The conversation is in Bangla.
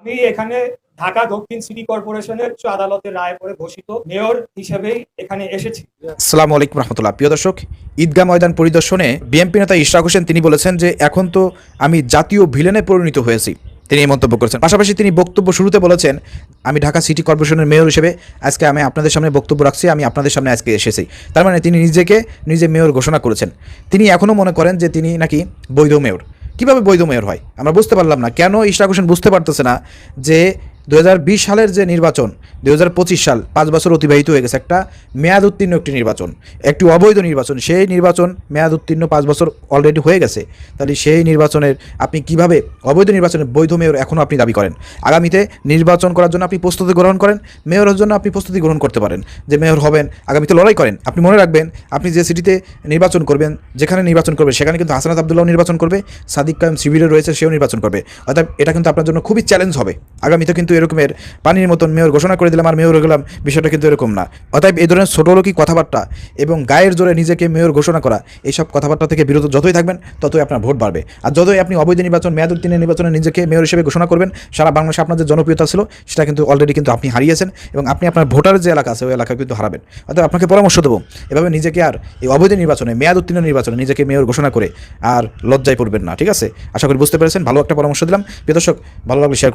আপনি এখানে ঢাকা দক্ষিণ সিটি কর্পোরেশনের উচ্চ আদালতের রায় পরে ঘোষিত মেয়র হিসেবেই এখানে এসেছি। আসসালামু আলাইকুম রহমতুল্লাহ। প্রিয় দর্শক, ঈদগাহ ময়দান পরিদর্শনে বিএনপি নেতা ইশরাক হোসেন তিনি বলেছেন যে এখন তো আমি জাতীয় ভিলেনে পরিণত হয়েছি, তিনি এই মন্তব্য করেছেন। পাশাপাশি তিনি বক্তব্য শুরুতে বলেছেন, আমি ঢাকা সিটি কর্পোরেশনের মেয়র হিসেবে আজকে আমি আপনাদের সামনে বক্তব্য রাখছি, আমি আপনাদের সামনে আজকে এসেছি। তার মানে তিনি নিজে মেয়র ঘোষণা করেছেন। তিনি এখনও মনে করেন যে তিনি নাকি বৈধ মেয়র। কীভাবে বৈধ মেয়র হয় আমরা বুঝতে পারলাম না। কেন ইশরাক হোসেন বুঝতে পারতেছে না যে 2020 সালের যে নির্বাচন, 2025 সাল, 5 বছর অতিবাহিত হয়ে গেছে, একটা মেয়াদ উত্তীর্ণ একটি নির্বাচন, একটি অবৈধ নির্বাচন। সেই নির্বাচন মেয়াদ উত্তীর্ণ 5 বছর অলরেডি হয়ে গেছে। তাহলে সেই নির্বাচনের আপনি কিভাবে অবৈধ নির্বাচনের বৈধ মেয়র এখনও আপনি দাবি করেন? আগামীতে নির্বাচন করার জন্য আপনি প্রস্তুতি গ্রহণ করেন, মেয়রের জন্য আপনি প্রস্তুতি গ্রহণ করতে পারেন যে মেয়র হবেন, আগামীতে লড়াই করেন। আপনি মনে রাখবেন, আপনি যে সিটিতে নির্বাচন করবেন, যেখানে নির্বাচন করবে সেখানে কিন্তু হাসনাত আবদুল্লাহ নির্বাচন করবে, সাদিক কায়েম শিবিরে রয়েছে সেও নির্বাচন করবে। অর্থাৎ এটা কিন্তু আপনার জন্য খুবই চ্যালেঞ্জ হবে। আগামীতে কিন্তু এরকমের পানির মতন মেয়র ঘোষণা করে দিলাম আর মেয়র হয়ে গেলাম, বিষয়টা কিন্তু এরকম না। অতএব এই ধরনের ছোটোলোকি কথাবার্তা এবং গায়ের জোরে নিজেকে মেয়র ঘোষণা করা, এইসব কথাবার্তা থেকে বিরত যতই থাকবেন ততই আপনার ভোট বাড়বে। আর যতই আপনি অবৈধ নির্বাচন, মেয়াদ উত্তীর্ণ নির্বাচনে নিজেকে মেয়র হিসেবে ঘোষণা করবেন, সারা বাংলাদেশে আপনার যে জনপ্রিয়তা ছিল সেটা কিন্তু অলরেডি কিন্তু আপনি হারিয়েছেন এবং আপনি আপনার ভোটার যে এলাকা আছে ওই এলাকা কিন্তু হারাবেন। অতএব আপনাকে পরামর্শ দেবো, এভাবে নিজেকে আর এই অবৈধ নির্বাচনে, মেয়াদ উত্তীর্ণ নির্বাচনে নিজেকে মেয়র ঘোষণা করে আর লজ্জায় পড়বেন না। ঠিক আছে? আশা করি বুঝতে পেরেছেন। ভালো একটা পরামর্শ দিলাম। প্রিয় দর্শক, ভালো লাগলে শেয়ার